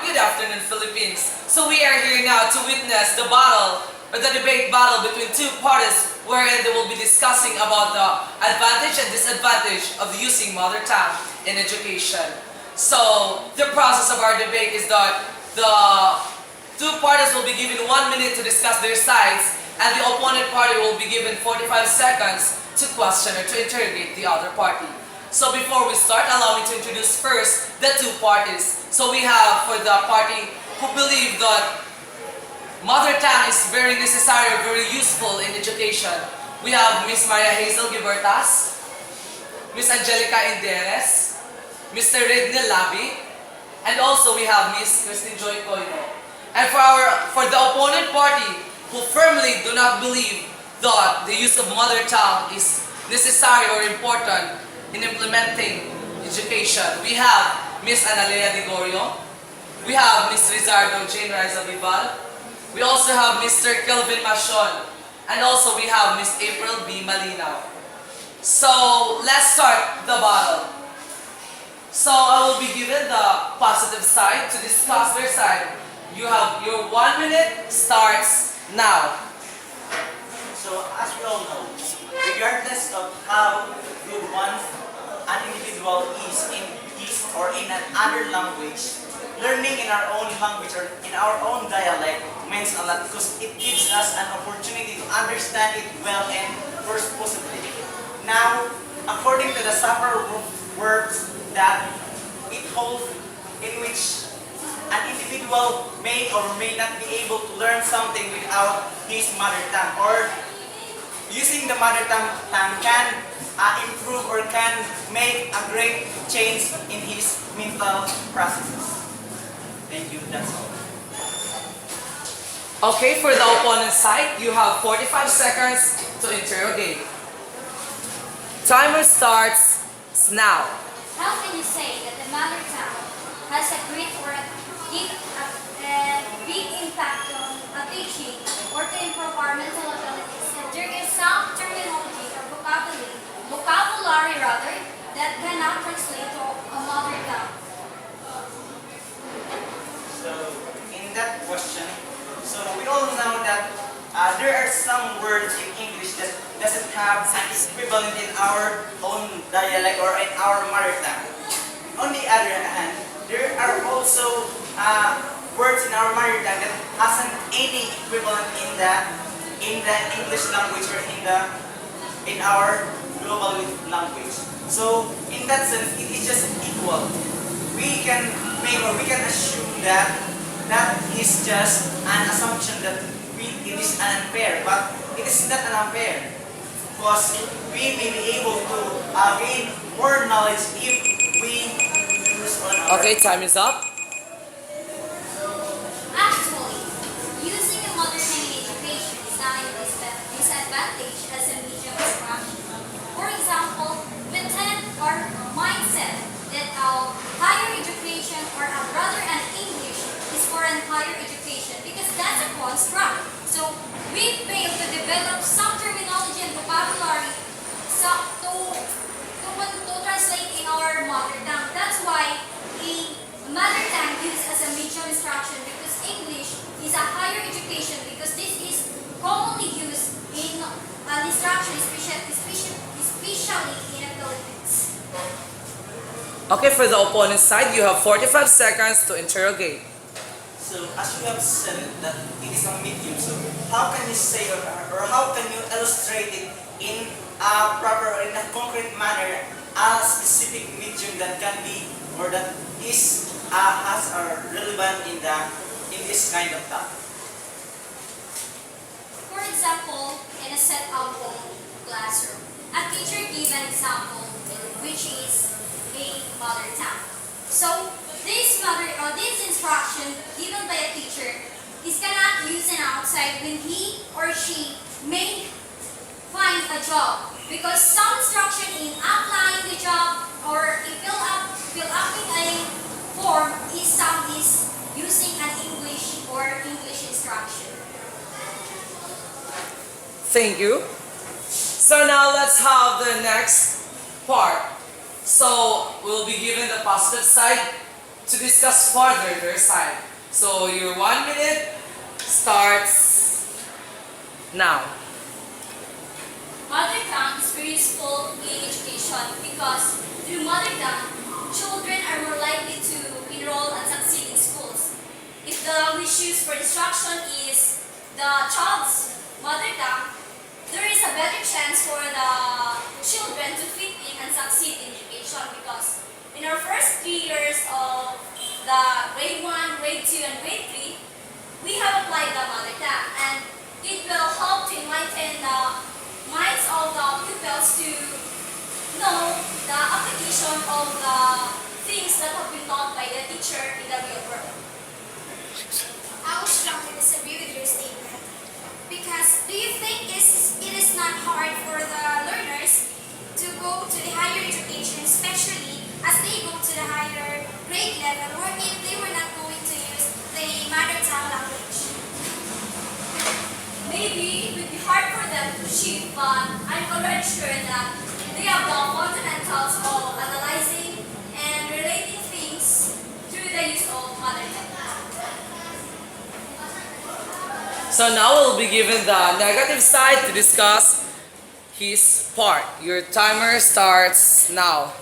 good afternoon, Philippines. So we are here now to witness the battle or the debate battle between two parties wherein they will be discussing about the advantage and disadvantage of using mother tongue in education. So the process of our debate is that the two parties will be given 1 minute to discuss their sides and the opponent party will be given 45 seconds to question or to interrogate the other party. So before we start, allow me to introduce first the two parties. So we have for the party who believe that mother tongue is very necessary or very useful in education. We have Miss Maria Hazel Gibertas, Miss Angelica Inderes, Mr. Rednel Labi, and also we have Miss Christine Joy Coino. And for the opponent party who firmly do not believe that the use of mother tongue is necessary or important in implementing education, we have Miss Analea Digorio, we have Miss Rizardo Jane Riza Vival, we also have Mr. Kelvin Machon, and also we have Miss April B. Malinaw. So let's start the battle. So I will be given the positive side to discuss their side. You have your 1 minute starts now. So as we all know, regardless of how good an individual is in his or in another language, learning in our own language or in our own dialect means a lot because it gives us an opportunity to understand it well and forcefully. Now, according to the several words that it holds, in which an individual may or may not be able to learn something without his mother tongue, or using the mother tongue can improve or can make a great change in his mental processes. Thank you, that's all. Okay, for the opponent's side, you have 45 seconds to interrogate. Timer starts now. How can you say that the mother tongue has a great or a big impact on teaching or to improve our mental abilities if there is some terminology or vocabulary rather, that cannot translate to a mother tongue? So, in that question, so we all know that there are some words in English that doesn't have an equivalent in our own dialect or in our mother tongue. On the other hand, there are also words in our mother tongue that hasn't any equivalent in the English language or in our global language. So in that sense, it is just equal. We can make or we can assume that that is just an assumption that it is unfair, but it is not unfair because we may be able to gain more knowledge if we use on our. Okay, time is up. Actually, using a mother tongue in education is not a disadvantage as a medium of instruction. For example, we tend our mindset that our higher education or rather an English is for an higher education because that's a construct. So we fail to develop some terminology and vocabulary to translate in our mother tongue. That's why a mother tongue used as a medium instruction because English is a higher education because this is commonly used in instruction, especially in the Philippines. Okay, for the opponent's side, you have 45 seconds to interrogate. So as you have said that it is a medium, so how can you say or how can you illustrate it in a proper or in a concrete manner a specific medium that can be or that is has a relevant in this kind of topic? For example, in a set of classroom, a teacher gave an example which is a mother tongue. So this instruction given by a teacher is cannot use an outside when he or she may find a job because some instruction in applying the job or fill upping a form is using an English or English instruction. Thank you. So now let's have the next part. So we'll be given the positive side to discuss further their side. So your 1 minute starts now. Mother tongue is very useful in education because through mother tongue, children are more likely to enroll and succeed in schools. If the language used for instruction is the child's mother tongue, there is a better chance for the children to fit in and succeed in education because in our first 3 years of the grade 1, grade 2, and grade 3, we have applied the mother tongue and it will help to enlighten the minds of the pupils to know the application of the things that have been taught by the teacher in the real world. I will strongly disagree with your statement. Because do you think it is not hard for the learners to go to the higher education, especially as they go to the higher grade level, or if they were not going to use the mother tongue language? Maybe it would be hard for them to achieve, but I'm already sure that they have the fundamentals of analyzing and relating things through the use of mother tongue. So now we'll be given the negative side to discuss his part. Your timer starts now.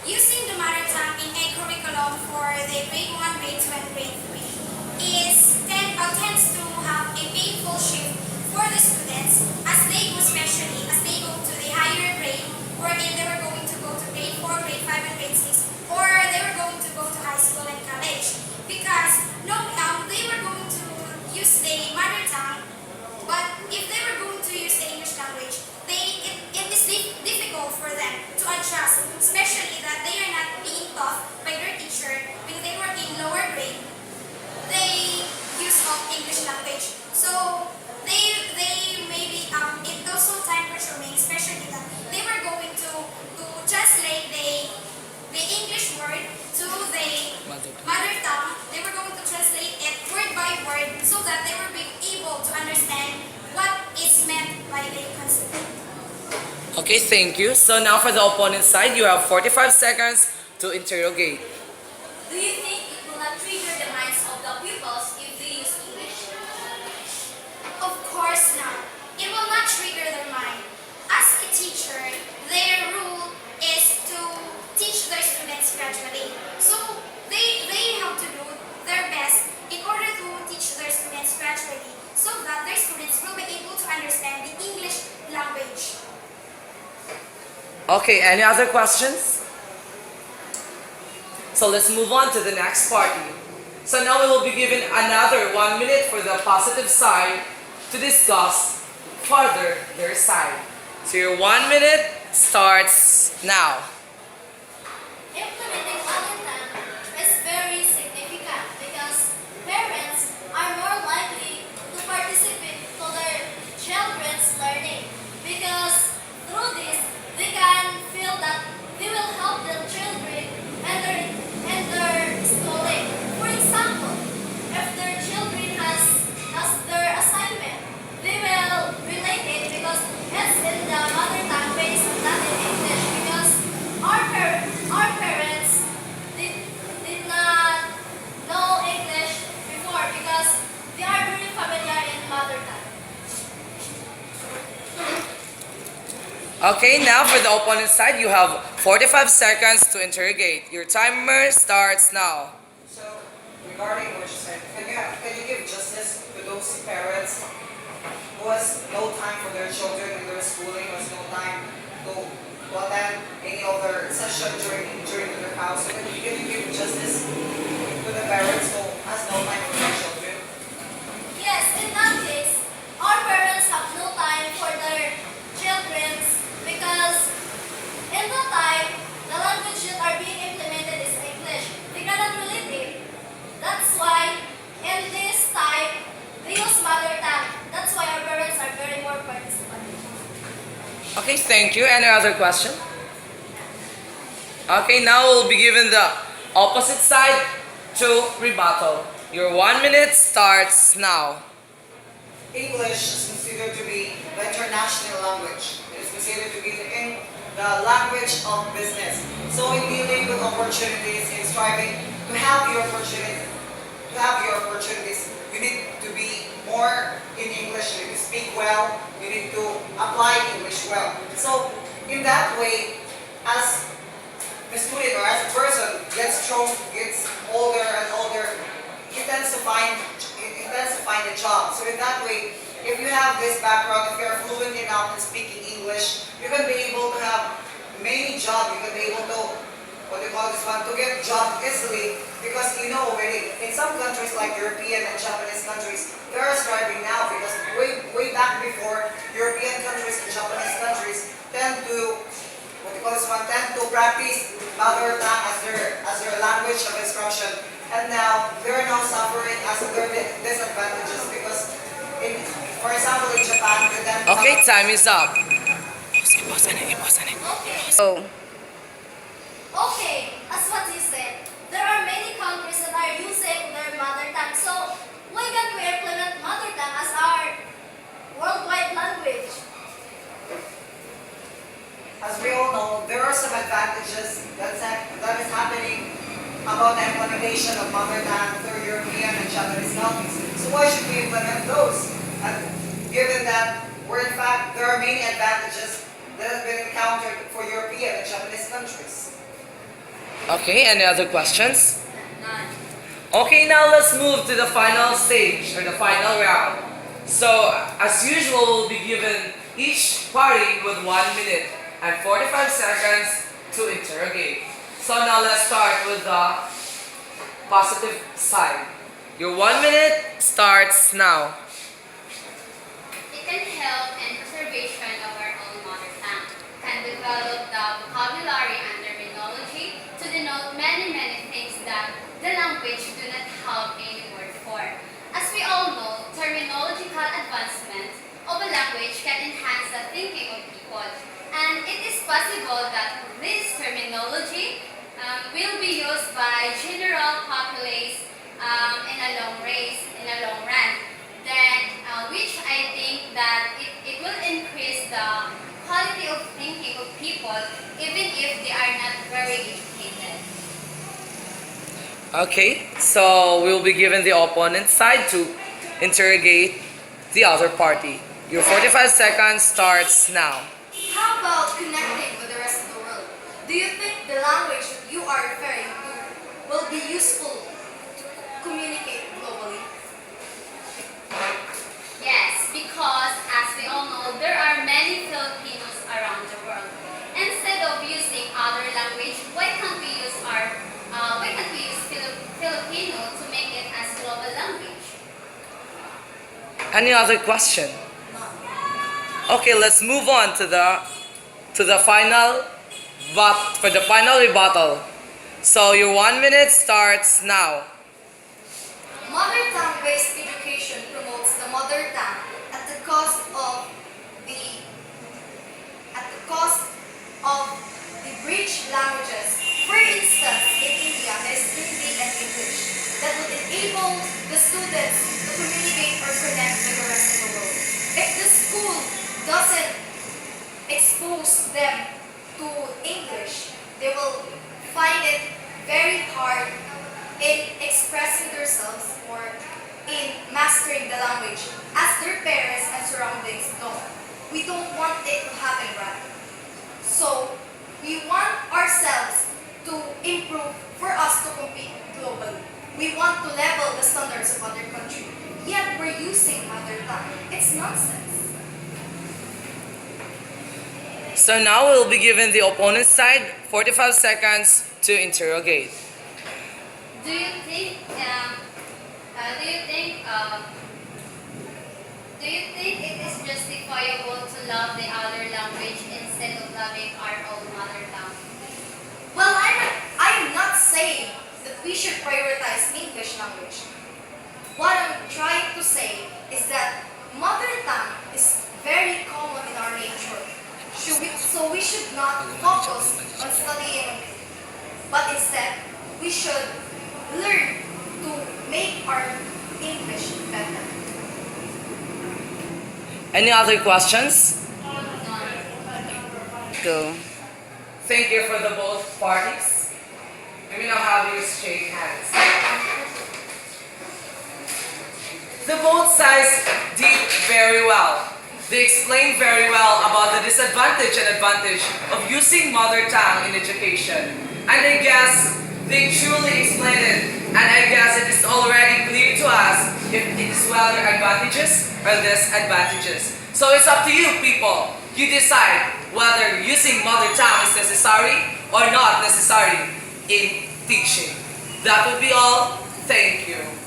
Using the mother tongue in a curriculum for the grade 1, grade 2, and grade 3 tends to have a painful shift for the students as they go, especially as they go to the higher grade, or if they were going to go to grade 4, grade 5, and grade 6, or they were going to go to high school and college. Because they were going to use the mother tongue, but if they were going to use the English language, it is difficult for them to adjust, especially that they are not being taught by their teacher when they were in lower grade. They use of English language, so they maybe it also time consuming, especially that they were going to translate the English word to the mother tongue. They were going to translate it word by word so that they were being able to understand what is meant by the concept. Okay, thank you. So now for the opponent side, you have 45 seconds to interrogate. Do you think it will not trigger the minds of the pupils if they use English? Of course not. It will not trigger their mind. As a teacher, their rule is to teach their students gradually. So they have to do their best in order to teach their students gradually so that their students will be able to understand the English language. Okay, any other questions? So let's move on to the next party. So now we will be given another 1 minute for the positive side to discuss further their side. So your 1 minute starts now. Implementing mother tongue is very significant because parents are more likely to participate to their children's learning because through this they can feel that they will help their children and their schooling. For example, if their children has their assignment, they will relate it because it's in the mother tongue based not in English because our parents did not know English before because they are very familiar in mother tongue. Okay, now for the opponent side, you have 45 seconds to interrogate. Your timer starts now. So, regarding what you said, can you give justice to those parents who has no time for their children in their schooling, who has no time to attend any other session during their house? So can you give justice to the parents who has no time for their children? Yes, in that case, our parents have no time for their children because in that time, the language that are being implemented is English. They cannot relate it. That's why in this time, they use mother tongue. That's why our parents are very more participative. Okay, thank you. Any other question? Okay, now we'll be given the opposite side to rebuttal. Your 1 minute starts now. English is considered to be the international language. It is considered to be the language of business. So in dealing with opportunities, in striving to have your opportunity, opportunities, you need to be more in English. You need to speak well. You need to apply English well. So in that way, as a student or as a person gets older and older, he tends to find a job. So in that way, if you have this background, if you're fluent enough in speaking English, you can be able to have many jobs. You can be able to, what do you call this one, to get job easily, because you know already in some countries like European and Japanese countries, they are striving now because way back before, European countries and Japanese countries tend to, what do you call this one, tend to practice mother tongue as their language of instruction, and now they are now suffering as their disadvantages because for example in Japan, they tend to Okay, have, time is up. Okay. So, Okay, as what you said, there are many countries that are using their mother tongue. So why can't we implement mother tongue as our worldwide language? as we all know, there are some advantages that is happening about the implementation of mother tongue through European and Japanese countries. So why should we implement those? And given that, in fact, there are many advantages that have been encountered for European and Japanese countries. Okay, any other questions? None. Okay, now let's move to the final stage or the final round. So, as usual, we'll be given each party with 1 minute and 45 seconds to interrogate. So now let's start with the positive side. Your 1 minute starts now. It can help in preservation of our own mother tongue, can develop the vocabulary and terminology to denote many things that the language do not have any word for. As we all know, terminological advancement of a language can enhance the thinking of people, and it is possible that this terminology will be used by general populace in a long run. Then, which I think that it will increase the quality of thinking of people, even if they are not very educated. Okay, so we'll be given the opponent side to interrogate the other party. Your 45 seconds starts now. How about connecting with the rest of the world? Do you think the language that you are referring to will be useful to communicate globally? Yes, because as we all know, there are many Filipinos around the world. Instead of using other language, why can't we use Filipino to make it as global language? Any other question? Okay, let's move on to the final for the final rebuttal. So your 1 minute starts now. Mother tongue-based education promotes the mother tongue at the cost of the bridge languages. For instance, in India, there is Hindi and English that would enable the students to communicate or connect with the rest of the world. If the school doesn't expose them to English, they will find it very hard in expressing themselves or in mastering the language as their parents and surroundings don't. We don't want it to happen, right? So, we want ourselves to improve for us to compete globally. We want to level the standards of other countries. Yet, we're using mother tongue. It's nonsense. So now we'll be given the opponent's side 45 seconds to interrogate. Do you think it is justifiable to love the other language instead of loving our own mother tongue? Well, I'm not saying that we should prioritize English language. What I'm trying to say is that mother tongue is very common in our nature. So we should not focus on studying it, but instead we should learn to make our English better. Any other questions? so Thank you for the both parties. We now have have you shake hands. The both sides did very well. They explained very well about the disadvantage and advantage of using mother tongue in education. And I guess they truly explained it. And I guess it is already clear to us if it is whether advantages or disadvantages. So it's up to you people. You decide whether using mother tongue is necessary or not necessary in teaching. That would be all. Thank you.